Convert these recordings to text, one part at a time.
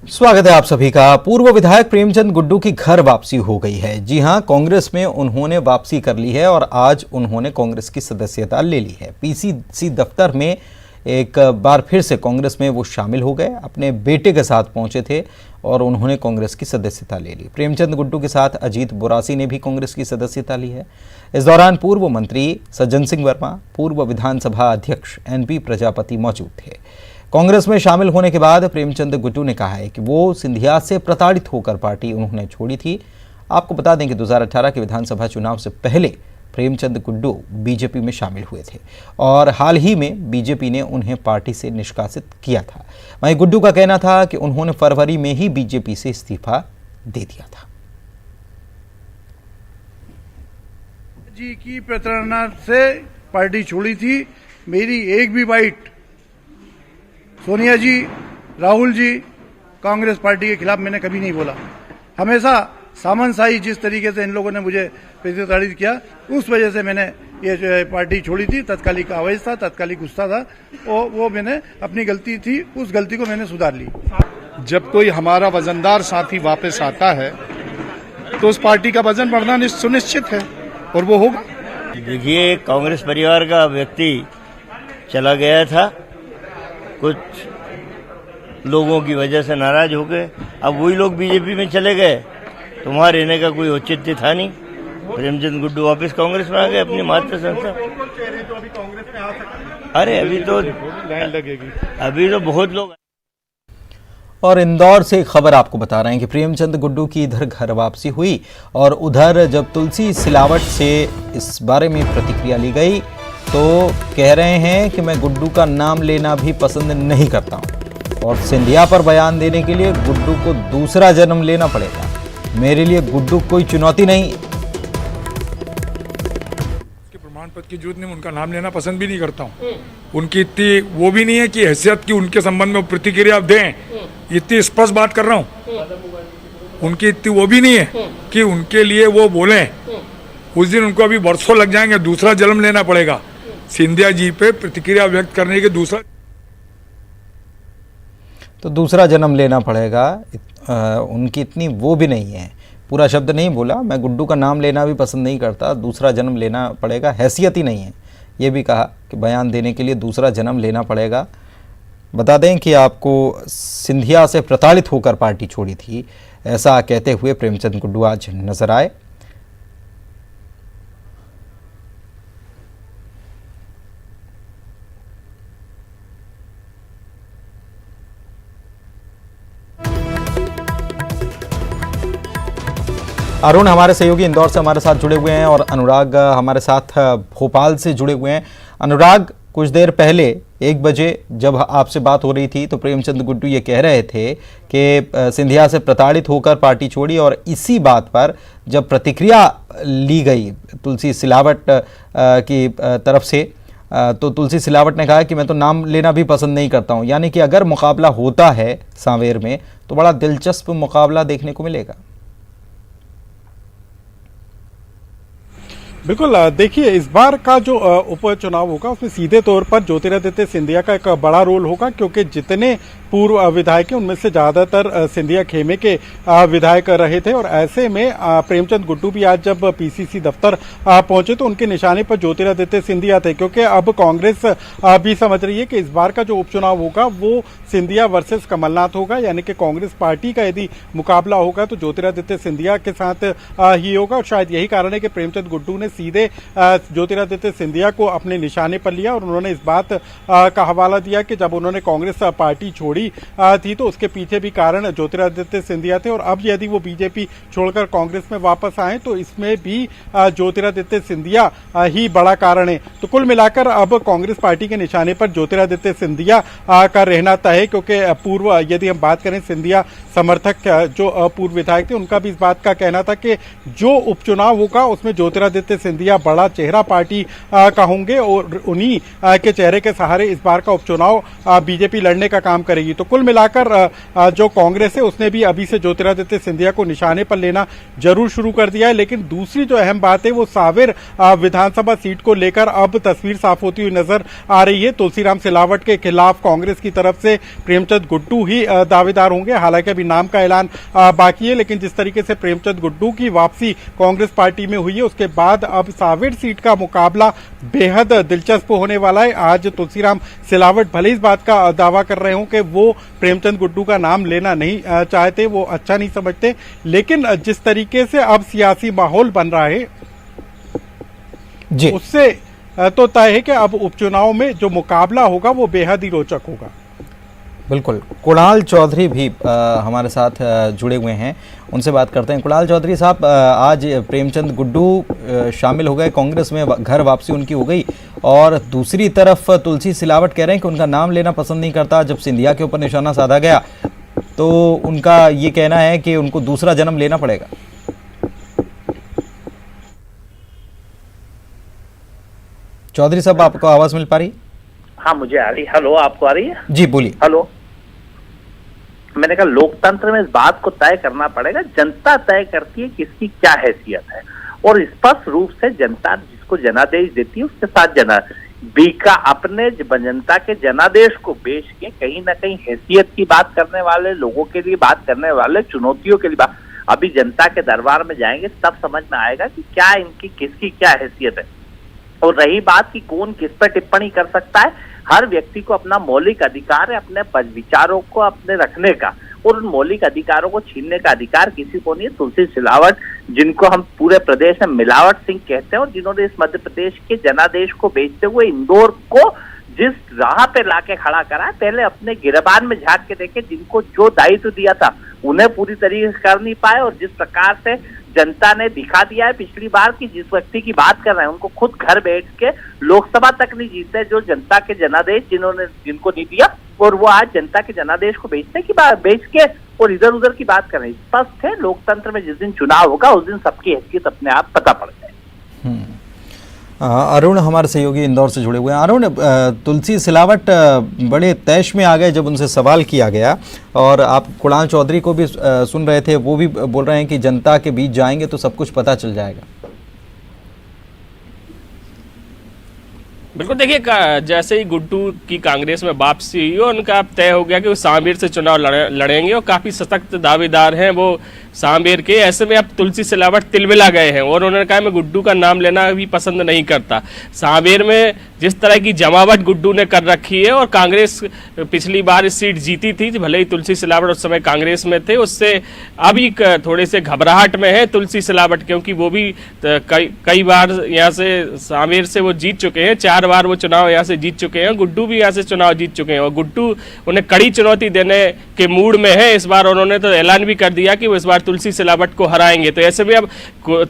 स्वागत है आप सभी का। पूर्व विधायक प्रेमचंद गुड्डू की घर वापसी हो गई है। जी हां, कांग्रेस में उन्होंने वापसी कर ली है और आज उन्होंने कांग्रेस की सदस्यता ले ली है। पीसीसी दफ्तर में एक बार फिर से कांग्रेस में वो शामिल हो गए। अपने बेटे के साथ पहुंचे थे और उन्होंने कांग्रेस की सदस्यता ले ली। प्रेमचंद गुड्डू के साथ अजीत बोरासी ने भी कांग्रेस की सदस्यता ली है। इस दौरान पूर्व मंत्री सज्जन सिंह वर्मा, पूर्व विधानसभा अध्यक्ष एनपी प्रजापति मौजूद थे। कांग्रेस में शामिल होने के बाद प्रेमचंद गुड्डू ने कहा है कि वो सिंधिया से प्रताड़ित होकर पार्टी उन्होंने छोड़ी थी। आपको बता दें कि 2018 के विधानसभा चुनाव से पहले प्रेमचंद गुड्डू बीजेपी में शामिल हुए थे और हाल ही में बीजेपी ने उन्हें पार्टी से निष्कासित किया था। वहीं गुड्डू का कहना था कि उन्होंने फरवरी में ही बीजेपी से इस्तीफा दे दिया था। जी की प्रताड़ना से पार्टी छोड़ी थी। मेरी एक भी बाइट सोनिया जी, राहुल जी, कांग्रेस पार्टी के खिलाफ मैंने कभी नहीं बोला। हमेशा सामंतशाही जिस तरीके से इन लोगों ने मुझे प्रताड़ित किया, उस वजह से मैंने ये जो पार्टी छोड़ी थी। तत्कालिक आवेश था, तत्कालिक गुस्सा था, वो मैंने अपनी गलती थी, उस गलती को मैंने सुधार ली। जब कोई हमारा वजनदार साथी वापस आता है तो उस पार्टी का वजन बढ़ना सुनिश्चित है और वो होगा। देखिए, कांग्रेस परिवार का व्यक्ति चला गया था, कुछ लोगों की वजह से नाराज हो गए। अब वही लोग बीजेपी में चले गए तो वहां रहने का कोई औचित्य था नहीं। प्रेमचंद गुड्डू वापस कांग्रेस में आ गए, अपनी मातृ संस्था। अरे अभी तो बहुत लोग। और इंदौर से एक खबर आपको बता रहे हैं कि प्रेमचंद गुड्डू की इधर घर वापसी हुई और उधर जब तुलसी सिलावट से इस बारे में प्रतिक्रिया ली गई तो कह रहे हैं कि मैं गुड्डू का नाम लेना भी पसंद नहीं करता हूं और सिंधिया पर बयान देने के लिए गुड्डू को दूसरा जन्म लेना पड़ेगा। मेरे लिए गुड्डू कोई चुनौती नहीं। प्रमाण पत्र की जरूरत नहीं, उनका नाम लेना पसंद भी नहीं करता हूं। उनकी इतनी वो भी नहीं है कि हैसियत की उनके संबंध में प्रतिक्रिया दें, इतनी स्पष्ट बात कर रहा हूं। उनकी इतनी वो भी नहीं है कि उनके लिए वो बोलें। उस दिन उनको अभी वर्षों लग जाएंगे, दूसरा जन्म लेना पड़ेगा सिंधिया जी पे प्रतिक्रिया व्यक्त करने के। दूसरा जन्म लेना पड़ेगा। उनकी इतनी वो भी नहीं है, पूरा शब्द नहीं बोला, मैं गुड्डू का नाम लेना भी पसंद नहीं करता, दूसरा जन्म लेना पड़ेगा, हैसियत ही नहीं है। ये भी कहा कि बयान देने के लिए दूसरा जन्म लेना पड़ेगा। बता दें कि आपको सिंधिया से प्रताड़ित होकर पार्टी छोड़ी थी, ऐसा कहते हुए प्रेमचंद गुड्डू आज नजर आए। अरुण हमारे सहयोगी इंदौर से हमारे साथ जुड़े हुए हैं और अनुराग हमारे साथ भोपाल से जुड़े हुए हैं। अनुराग, कुछ देर पहले 1 बजे जब आपसे बात हो रही थी तो प्रेमचंद गुड्डू ये कह रहे थे कि सिंधिया से प्रताड़ित होकर पार्टी छोड़ी और इसी बात पर जब प्रतिक्रिया ली गई तुलसी सिलावट की तरफ से तो तुलसी सिलावट ने कहा कि मैं तो नाम लेना भी पसंद नहीं करता हूँ। यानी कि अगर मुकाबला होता है सांवेर में तो बड़ा दिलचस्प मुकाबला देखने को मिलेगा। बिल्कुल, देखिए इस बार का जो उपचुनाव होगा उसमें सीधे तौर पर ज्योतिरादित्य सिंधिया का एक बड़ा रोल होगा, क्योंकि जितने पूर्व विधायक हैं उनमें से ज्यादातर सिंधिया खेमे के विधायक रहे थे और ऐसे में प्रेमचंद गुड्डू भी आज जब पीसीसी दफ्तर पहुंचे तो उनके निशाने पर ज्योतिरादित्य सिंधिया थे, क्योंकि अब कांग्रेस भी समझ रही है कि इस बार का जो उपचुनाव होगा वो सिंधिया वर्सेस कमलनाथ होगा। यानी कि कांग्रेस पार्टी का यदि मुकाबला होगा तो ज्योतिरादित्य सिंधिया के साथ ही होगा और शायद यही कारण है कि प्रेमचंद गुड्डू ने सीधे ज्योतिरादित्य सिंधिया को अपने निशाने पर लिया और उन्होंने इस बात का हवाला दिया कि जब उन्होंने कांग्रेस पार्टी छोड़ी थी तो उसके पीछे भी कारण ज्योतिरादित्य सिंधिया थे और अब यदि वो बीजेपी छोड़कर कांग्रेस में वापस आए तो इसमें भी ज्योतिरादित्य सिंधिया ही बड़ा कारण है। तो कुल मिलाकर अब कांग्रेस पार्टी के निशाने पर ज्योतिरादित्य सिंधिया का रहना तय है, क्योंकि पूर्व यदि हम बात करें सिंधिया समर्थक जो पूर्व विधायक थे उनका भी इस बात का कहना था कि जो उपचुनाव होगा उसमें ज्योतिरादित्य सिंधिया बड़ा चेहरा पार्टी का होंगे और उन्हीं के चेहरे के सहारे इस बार का उपचुनाव बीजेपी लड़ने का काम करेगी। पड़ेगी। तो कुल मिलाकर जो कांग्रेस है उसने भी अभी से ज्योतिरादित्य सिंधिया को निशाने पर लेना जरूर शुरू कर दिया है। लेकिन दूसरी जो अहम बात है वो सांवेर विधानसभा सीट को लेकर अब तस्वीर साफ होती हुई नजर आ रही है। तुलसीराम सिलावट के खिलाफ कांग्रेस की तरफ से प्रेमचंद गुड्डू ही दावेदार होंगे। हालांकि अभी नाम का ऐलान बाकी है, लेकिन जिस तरीके से प्रेमचंद गुड्डू की वापसी कांग्रेस पार्टी में हुई है उसके बाद अब सांवेर सीट का मुकाबला बेहद दिलचस्प होने वाला है। आज तुलसीराम सिलावट भले इस बात का दावा कर रहे हो कि वो प्रेमचंद गुड्डू का नाम लेना नहीं चाहते, वो अच्छा नहीं समझते, लेकिन जिस तरीके से अब सियासी माहौल बन रहा है जी, उससे तो तय है कि अब उपचुनाव में जो मुकाबला होगा वो बेहद ही रोचक होगा। बिल्कुल। कुणाल चौधरी भी हमारे साथ जुड़े हुए हैं, उनसे बात करते हैं। कुणाल चौधरी साहब, आज प्रेमचंद गुड्डू शामिल हो गए कांग्रेस में, घर वापसी उनकी हो गई, और दूसरी तरफ तुलसी सिलावट कह रहे हैं कि उनका नाम लेना पसंद नहीं करता। जब सिंधिया के ऊपर निशाना साधा गया तो उनका ये कहना है कि उनको दूसरा जन्म लेना पड़ेगा। चौधरी साहब, आपको आवाज मिल पा रही? हाँ, मुझे आ रही। हेलो, आपको आ रही है? जी बोलिए। हेलो, मैंने कहा लोकतंत्र में इस बात को तय करना पड़ेगा, जनता तय करती है किसकी क्या हैसियत है, और स्पष्ट रूप से जनता जिसको जनादेश देती है उसके साथ बीका अपने जनता के जनादेश को बेच के कहीं ना कहीं हैसियत की बात करने वाले लोगों के लिए बात करने वाले, चुनौतियों के लिए बात, अभी जनता के दरबार में जाएंगे तब समझ में आएगा कि क्या इनकी किसकी क्या हैसियत है। और रही बात कि कौन किस पर टिप्पणी कर सकता है, हर व्यक्ति को अपना मौलिक अधिकार है अपने विचारों को अपने रखने का, और उन मौलिक अधिकारों को छीनने का अधिकार किसी को नहीं है। तुलसी सिलावट, जिनको हम पूरे प्रदेश में मिलावट सिंह कहते हैं, और जिन्होंने इस मध्य प्रदेश के जनादेश को बेचते हुए इंदौर को जिस राह पे लाके खड़ा करा, पहले अपने गिरबान में झांक के देखे, जिनको जो दायित्व दिया था उन्हें पूरी तरीके से कर नहीं पाए, और जिस प्रकार से जनता ने दिखा दिया है पिछली बार कि जिस व्यक्ति की बात कर रहे हैं उनको खुद घर बैठ के लोकसभा तक नहीं जीते, जो जनता के जनादेश जिनको नहीं दिया, और वो आज जनता के जनादेश को बेचने की बात बेच के और इधर उधर की बात कर रहे हैं। स्पष्ट है, लोकतंत्र में जिस दिन चुनाव होगा उस दिन सबकी हैसियत अपने आप पता पड़ जाए। अरुण हमारे सहयोगी इंदौर से जुड़े हुए हैं। अरुण, तुलसी सिलावट बड़े तैश में आ गए जब उनसे सवाल किया गया, और आप कुणाल चौधरी को भी सुन रहे थे, वो भी बोल रहे हैं कि जनता के बीच जाएंगे तो सब कुछ पता चल जाएगा। बिल्कुल, देखिए जैसे ही गुड्डू की कांग्रेस में वापसी हुई, उनका अब तय हो गया कि वो सांवेर से चुनाव लड़ेंगे, और काफ़ी सशक्त दावेदार हैं वो सांवेर के। ऐसे में अब तुलसी सिलावट तिलमिला गए हैं, और उन्होंने कहा मैं गुड्डू का नाम लेना भी पसंद नहीं करता। सांवेर में जिस तरह की जमावट गुड्डू ने कर रखी है, और कांग्रेस पिछली बार इस सीट जीती थी, भले ही तुलसी सिलावट उस समय कांग्रेस में थे, उससे अभी थोड़े से घबराहट में है तुलसी सिलावट, क्योंकि वो भी कई बार यहाँ से सांवेर से वो जीत चुके हैं, 4 बार वो चुनाव यहाँ से जीत चुके हैं। गुड्डू भी यहाँ से चुनाव जीत चुके हैं, और गुड्डू उन्हें कड़ी चुनौती देने के मूड में है इस बार। उन्होंने तो ऐलान भी कर दिया कि वो इस बार तुलसी सिलावट को हराएंगे। तो ऐसे में अब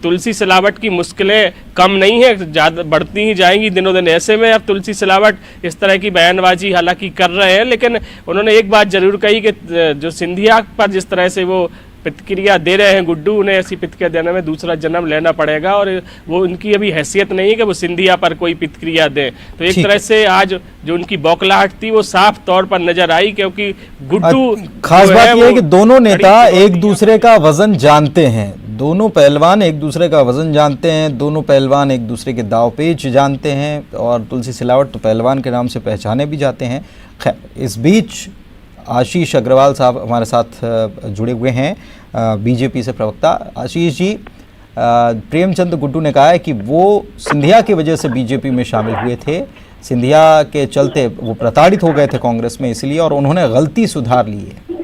तुलसी सिलावट की मुश्किलें कम नहीं है, ज़्यादा बढ़ती ही जाएंगी दिनों दिन। ऐसे में अब तुलसी सिलावट इस तरह की बयानबाजी हालांकि कर रहे हैं, लेकिन उन्होंने एक बात जरूर कही कि जो सिंधिया पर जिस तरह से वो प्रतिक्रिया दे रहे हैं गुड्डू, उन्हें ऐसी प्रतिक्रिया देने में दूसरा जन्म लेना पड़ेगा, और वो उनकी अभी हैसियत नहीं है कि वो सिंधिया पर कोई प्रतिक्रिया दें। तो एक तरह से आज जो उनकी बौखलाहट थी वो साफ तौर पर नजर आई, क्योंकि गुड्डू खास बात यह है कि दोनों नेता एक दूसरे का वजन जानते हैं, दोनों पहलवान एक दूसरे का वजन जानते हैं, दोनों पहलवान एक दूसरे के दावपेच जानते हैं, और तुलसी सिलावट तो पहलवान के नाम से पहचाने भी जाते हैं। खैर, इस बीच आशीष अग्रवाल साहब हमारे साथ जुड़े हुए हैं, बीजेपी से प्रवक्ता। आशीष जी, प्रेमचंद गुड्डू ने कहा है कि वो सिंधिया की वजह से बीजेपी में शामिल हुए थे, सिंधिया के चलते वो प्रताड़ित हो गए थे कांग्रेस में इसलिए, और उन्होंने गलती सुधार ली है।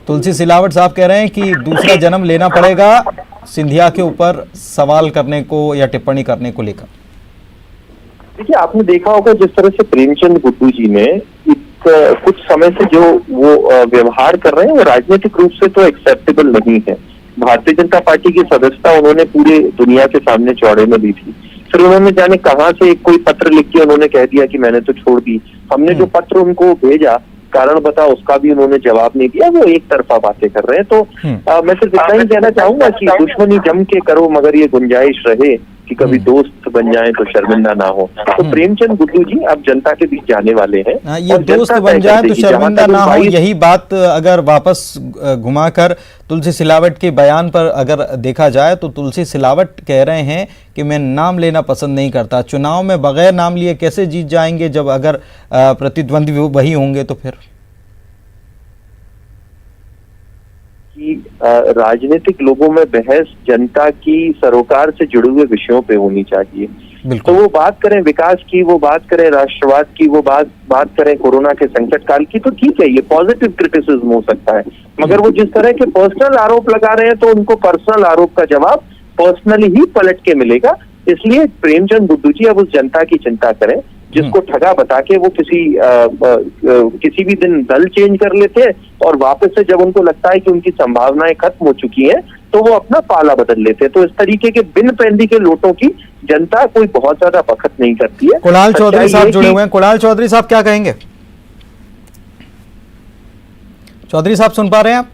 तुलसी सिलावट साहब कह रहे हैं कि दूसरा जन्म लेना पड़ेगा सिंधिया के ऊपर सवाल करने को या टिप्पणी करने को लेकर। देखिए, आपने देखा होगा जिस तरह से प्रेमचंद गुड्डू जी ने कुछ समय से जो वो व्यवहार कर रहे हैं वो राजनीतिक रूप से तो एक्सेप्टेबल नहीं है। भारतीय जनता पार्टी की सदस्यता उन्होंने पूरे दुनिया के सामने चौड़े में दी थी, फिर उन्होंने जाने कहां से कोई पत्र लिख के उन्होंने कह दिया कि मैंने तो छोड़ दी। हमने जो पत्र उनको भेजा, कारण बता, उसका भी उन्होंने जवाब नहीं दिया, वो एक तरफा बातें कर रहे हैं। तो मैं सिर्फ इतना ही कहना चाहूंगा कि दुश्मनी जम के करो मगर ये गुंजाइश रहे कि कभी दोस्त बन जाएं तो शर्मिंदा ना हो। तो प्रेमचंद गुड्डू जी अब जनता के बीच जाने वाले हैं। ये और दोस्त जनता बन तय जाए कर तो देगी। जहां शर्मिंदा तक ना हो, 22 यही बात अगर वापस घुमाकर तुलसी सिलावट के बयान पर अगर देखा जाए तो तुलसी सिलावट कह रहे हैं कि मैं नाम लेना पसंद नहीं करता। चुनाव में बगैर नाम लिए कैसे जीत जाएंगे जब अगर प्रतिद्वंदी वही होंगे तो फिर कि राजनीतिक लोगों में बहस जनता की सरोकार से जुड़े हुए विषयों पे होनी चाहिए। तो वो बात करें विकास की, वो बात करें राष्ट्रवाद की, वो बात करें कोरोना के संकट काल की, तो ठीक है, ये पॉजिटिव क्रिटिसिज्म हो सकता है। मगर वो जिस तरह के पर्सनल आरोप लगा रहे हैं तो उनको पर्सनल आरोप का जवाब पर्सनली ही पलट के मिलेगा। इसलिए प्रेमचंद गुड्डू जी अब उस जनता की चिंता करें जिसको ठगा बता के वो किसी भी दिन दल चेंज कर लेते हैं और वापस से जब उनको लगता है कि उनकी संभावनाएं खत्म हो चुकी हैं तो वो अपना पाला बदल लेते हैं। तो इस तरीके के बिन पैंदी के लोटों की जनता कोई बहुत ज्यादा बखत नहीं करती है। कुणाल चौधरी साहब जुड़े हुए हैं। कुणाल चौधरी साहब क्या कहेंगे? चौधरी साहब सुन पा रहे हैं आप?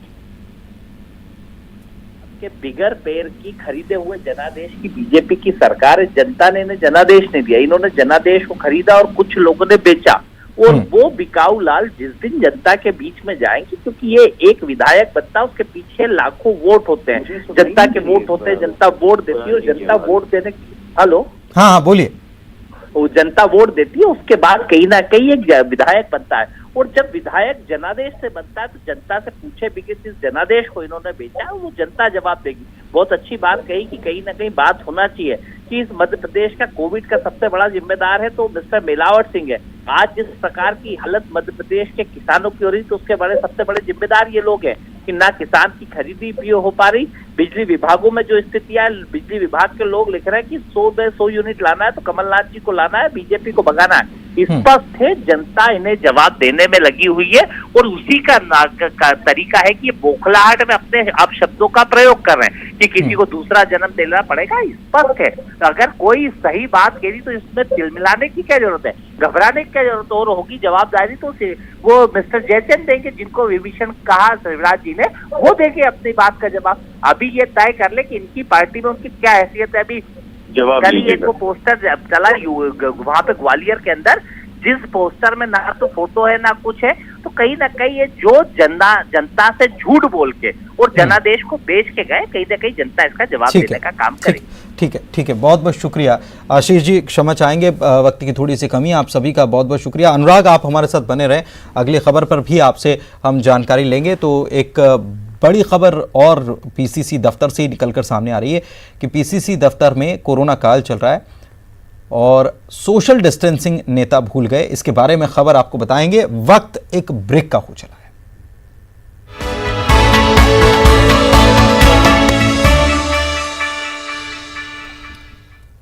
के बिगर पैर की खरीदे हुए जनादेश की बीजेपी की सरकार है। जनता ने इन्हें जनादेश नहीं दिया, इन्होंने जनादेश को खरीदा और कुछ लोगों ने बेचा। और वो बिकाऊ लाल जिस दिन जनता के बीच में जाएंगे, क्योंकि ये एक विधायक बनता है, उसके पीछे लाखों वोट होते हैं, जनता के वोट होते हैं, जनता वोट देती है और जनता वोट देने हेलो हाँ बोलिए। वो जनता वोट देती है, उसके बाद कहीं ना कहीं एक विधायक बनता है। और जब विधायक जनादेश से बनता है तो जनता से पूछे भी कि जिस जनादेश को इन्होंने बेचा है वो जनता जवाब देगी। बहुत अच्छी बात कही कि कहीं ना कहीं बात होना चाहिए कि इस मध्य प्रदेश का कोविड का सबसे बड़ा जिम्मेदार है तो मिस्टर मिलावट सिंह है। आज जिस प्रकार की हालत मध्य प्रदेश के किसानों की हो रही तो उसके बड़े सबसे बड़े जिम्मेदार ये लोग हैं कि ना किसान की खरीदी भी हो पा रही। बिजली विभागों में जो स्थितियां, बिजली विभाग के लोग लिख रहे हैं कि 100 यूनिट लाना है तो कमलनाथ जी को लाना है, बीजेपी को भगाना है। स्पष्ट है जनता इन्हें जवाब देने में लगी हुई है और उसी का तरीका है कि ये बौखलाहट में अपने आप शब्दों का प्रयोग कर रहे हैं कि किसी को दूसरा जन्म देना पड़ेगा। स्पष्ट है, अगर कोई सही बात कह रही तो इसमें तिलमिलाने की क्या जरूरत है, घबराने की क्या जरूरत और होगी। जवाबदारी तो वो मिस्टर जयचंद देंगे, जिनको विभीषण कहा शिवराज जी ने, वो देंगे अपनी बात का जवाब। अभी ये तय कर ले कि इनकी पार्टी में उनकी क्या हैसियत है। अभी कल एक वो पोस्टर चला वहां पे ग्वालियर के अंदर, जिस पोस्टर में ना तो फोटो है ना कुछ है, तो कहीं ना कहीं ये जो जनता से झूठ बोल के और जनादेश को बेच के गए, कहीं ना कहीं जनता इसका जवाब देने का काम करेगी। ठीक है, बहुत बहुत शुक्रिया आशीष जी। क्षमा चाहेंगे, वक्त की थोड़ी सी कमी। आप सभी का बहुत बहुत शुक्रिया। अनुराग, आप हमारे साथ बने रहें, अगली खबर पर भी आपसे हम जानकारी लेंगे। तो एक बड़ी खबर और पीसीसी दफ्तर से निकलकर सामने आ रही है कि पीसीसी दफ्तर में कोरोना काल चल रहा है और सोशल डिस्टेंसिंग नेता भूल गए। इसके बारे में खबर आपको बताएंगे। वक्त एक ब्रेक का हो चला है।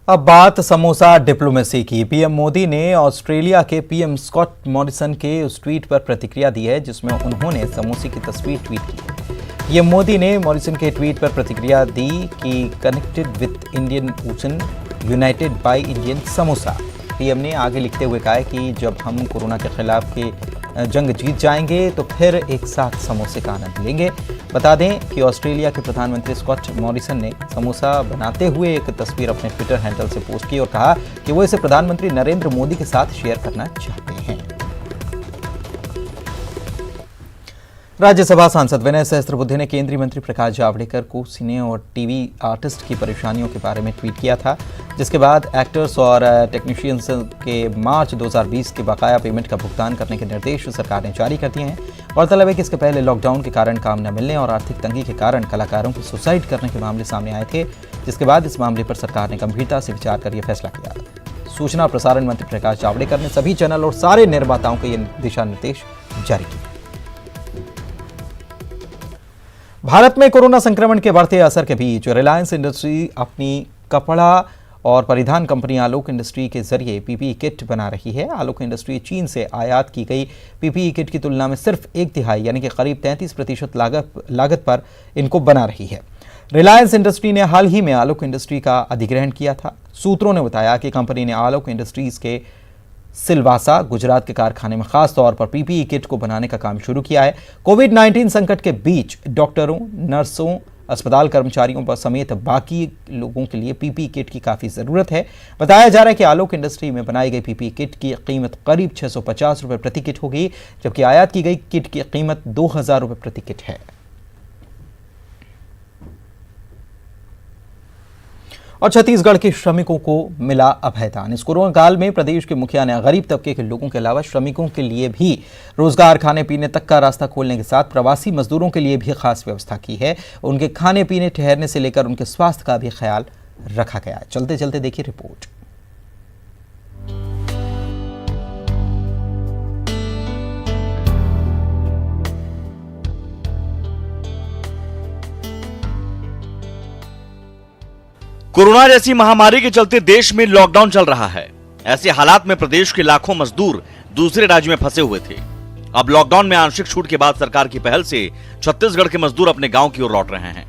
अब बात समोसा डिप्लोमेसी की। पीएम मोदी ने ऑस्ट्रेलिया के पीएम स्कॉट मॉरिसन के उस ट्वीट पर प्रतिक्रिया दी है जिसमें उन्होंने समोसे की तस्वीर ट्वीट की है। पीएम मोदी ने मॉरिसन के ट्वीट पर प्रतिक्रिया दी कि connected with Indian ocean, United by Indian samosa. PM ने आगे लिखते हुए कहा कि जब हम कोरोना के खिलाफ के जंग जीत जाएंगे तो फिर एक साथ समोसे का आनंद लेंगे। बता दें कि ऑस्ट्रेलिया के प्रधानमंत्री स्कॉट मॉरिसन ने समोसा बनाते हुए एक तस्वीर अपने ट्विटर हैंडल से पोस्ट की और कहा कि वो इसे प्रधानमंत्री नरेंद्र मोदी के साथ शेयर करना चाहते हैं। राज्यसभा सांसद विनय सहस्त्रबुद्धे ने केंद्रीय मंत्री प्रकाश जावड़ेकर को सिने और टीवी आर्टिस्ट की परेशानियों के बारे में ट्वीट किया था, जिसके बाद एक्टर्स और टेक्नीशियंस के मार्च 2020 के बकाया पेमेंट का भुगतान करने के निर्देश सरकार ने जारी कर दिए हैं। गौरतलब है कि इसके पहले लॉकडाउन के कारण काम न मिलने और आर्थिक तंगी के कारण कलाकारों को सुसाइड करने के मामले सामने आए थे, जिसके बाद इस मामले पर सरकार ने गंभीरता से विचार कर यह फैसला किया। सूचना और प्रसारण मंत्री प्रकाश जावड़ेकर ने सभी चैनल और सारे निर्माताओं को ये दिशा निर्देश जारी किए। भारत में कोरोना संक्रमण के बढ़ते असर के बीच रिलायंस इंडस्ट्री अपनी कपड़ा और परिधान कंपनी आलोक इंडस्ट्री के जरिए पीपीई किट बना रही है। आलोक इंडस्ट्री चीन से आयात की गई पीपीई किट की तुलना में सिर्फ 1/3 यानी कि करीब 33% लागत पर इनको बना रही है। रिलायंस इंडस्ट्री ने हाल ही में आलोक इंडस्ट्री का अधिग्रहण किया था। सूत्रों ने बताया कि कंपनी ने आलोक इंडस्ट्रीज के सिलवासा गुजरात के कारखाने में खास तौर पर पीपीई किट को बनाने का काम शुरू किया है। कोविड-19 संकट के बीच डॉक्टरों, नर्सों, अस्पताल कर्मचारियों पर समेत बाकी लोगों के लिए पीपीई किट की काफ़ी ज़रूरत है। बताया जा रहा है कि आलोक इंडस्ट्री में बनाई गई पीपीई किट की कीमत करीब 650 रुपये प्रति किट होगी, जबकि आयात की गई किट की कीमत 2000 रुपये प्रति किट है। और छत्तीसगढ़ के श्रमिकों को मिला अभयदान। इस कोरोना काल में प्रदेश के मुखिया ने गरीब तबके के लोगों के अलावा श्रमिकों के लिए भी रोजगार, खाने पीने तक का रास्ता खोलने के साथ प्रवासी मजदूरों के लिए भी खास व्यवस्था की है। उनके खाने पीने, ठहरने से लेकर उनके स्वास्थ्य का भी ख्याल रखा गया है। चलते चलते देखिए रिपोर्ट। कोरोना जैसी महामारी के चलते देश में लॉकडाउन चल रहा है। ऐसे हालात में प्रदेश के लाखों मजदूर दूसरे राज्य में फंसे हुए थे। अब लॉकडाउन में आंशिक छूट के बाद सरकार की पहल से छत्तीसगढ़ के मजदूर अपने गांव की ओर लौट रहे हैं।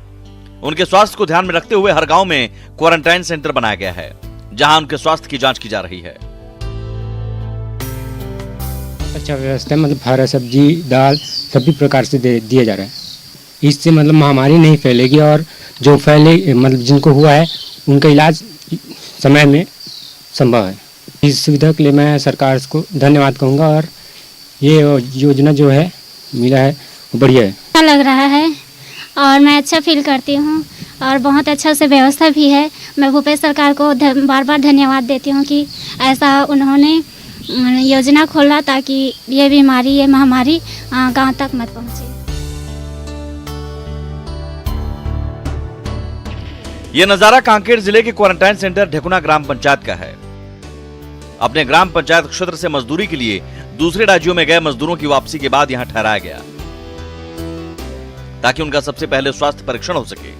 उनके स्वास्थ्य को ध्यान में रखते हुए हर गांव में क्वारंटाइन सेंटर बनाया गया है, जहां उनके स्वास्थ्य की जांच की जा रही है। अच्छा व्यवस्था, मतलब हरा सब्जी, दाल सभी प्रकार से दिया जा रहा है। इससे मतलब महामारी नहीं फैलेगी और जो फैले मतलब जिनको हुआ है उनका इलाज समय में संभव है। इस सुविधा के लिए मैं सरकार को धन्यवाद कहूँगा और ये योजना जो है मिला है वो बढ़िया है। अच्छा लग रहा है और मैं अच्छा फील करती हूँ और बहुत अच्छा से व्यवस्था भी है। मैं भूपेश सरकार को बार बार धन्यवाद देती हूँ कि ऐसा उन्होंने योजना खोला ताकि ये बीमारी, ये महामारी गांव तक मत पहुँचे। यह नजारा कांकेर जिले के क्वारंटाइन सेंटर ढेकुना ग्राम पंचायत का है। अपने ग्राम पंचायत क्षेत्र से मजदूरी के लिए दूसरे राज्यों में गए मजदूरों की वापसी के बाद यहां ठहराया गया ताकि उनका सबसे पहले स्वास्थ्य परीक्षण हो सके।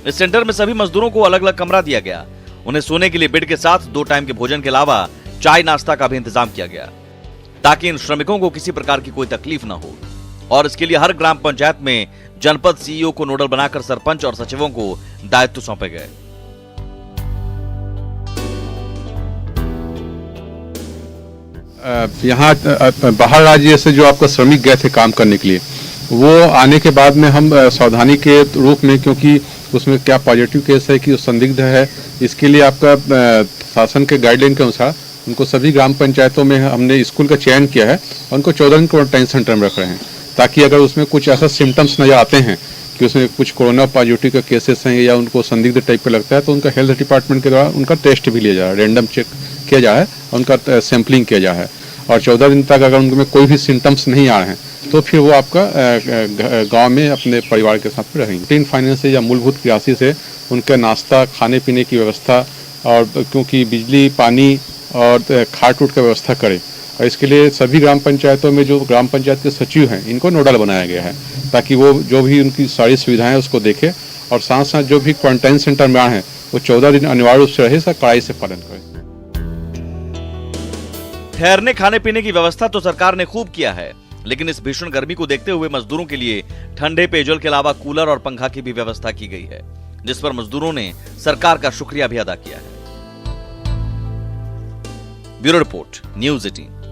इस सेंटर में सभी मजदूरों को अलग अलग कमरा दिया गया। उन्हें सोने के लिए बेड के साथ 2 टाइम के भोजन के अलावा चाय नाश्ता का भी इंतजाम किया गया ताकि इन श्रमिकों को किसी प्रकार की कोई तकलीफ न हो। और इसके लिए हर ग्राम पंचायत में जनपद सीईओ को नोडल बनाकर सरपंच और सचिवों को दायित्व सौंपे गए। यहाँ बाहर राज्य से जो आपका श्रमिक गए थे काम करने के लिए, वो आने के बाद में हम सावधानी के रूप में, क्योंकि उसमें क्या पॉजिटिव केस है कि संदिग्ध है, इसके लिए आपका शासन के गाइडलाइन के अनुसार उनको सभी ग्राम पंचायतों में हमने स्कूल का चयन किया है और उनको 14 दिन क्वारंटाइन सेंटर में रख रहे हैं ताकि अगर उसमें कुछ ऐसा सिम्टम्स नजर आते हैं कि उसमें कुछ कोरोना पॉजिटिव के केसेस हैं या उनको संदिग्ध टाइप का लगता है तो उनका हेल्थ डिपार्टमेंट के द्वारा उनका टेस्ट भी लिया जा रहा है, रैंडम चेक किया जा रहा है, उनका सैंपलिंग किया जा रहा है और 14 दिन तक अगर उनमें कोई भी सिम्टम्स नहीं आ रहे हैं तो फिर वो आपका गांव में अपने परिवार के साथ रहेंगे। टीन फाइनेंस से या मूलभूत राशि से उनका नाश्ता, खाने पीने की व्यवस्था और क्योंकि बिजली, पानी और खाट उट का व्यवस्था करें और इसके लिए सभी ग्राम पंचायतों में जो ग्राम पंचायत के सचिव हैं इनको नोडल बनाया गया है ताकि वो जो भी उनकी सारी सुविधाएं उसको देखें और साथ साथ जो भी क्वारंटाइन सेंटर में आए हैं वो 14 दिन अनिवार्य रूप से रहे, इसका कड़ाई से पालन करें। ठहरने, खाने पीने की व्यवस्था तो सरकार ने खूब किया है, लेकिन इस भीषण गर्मी को देखते हुए मजदूरों के लिए ठंडे पेयजल के अलावा कूलर और पंखा की भी व्यवस्था की गई है, जिस पर मजदूरों ने सरकार का शुक्रिया भी अदा किया है। Bureau report, news 18।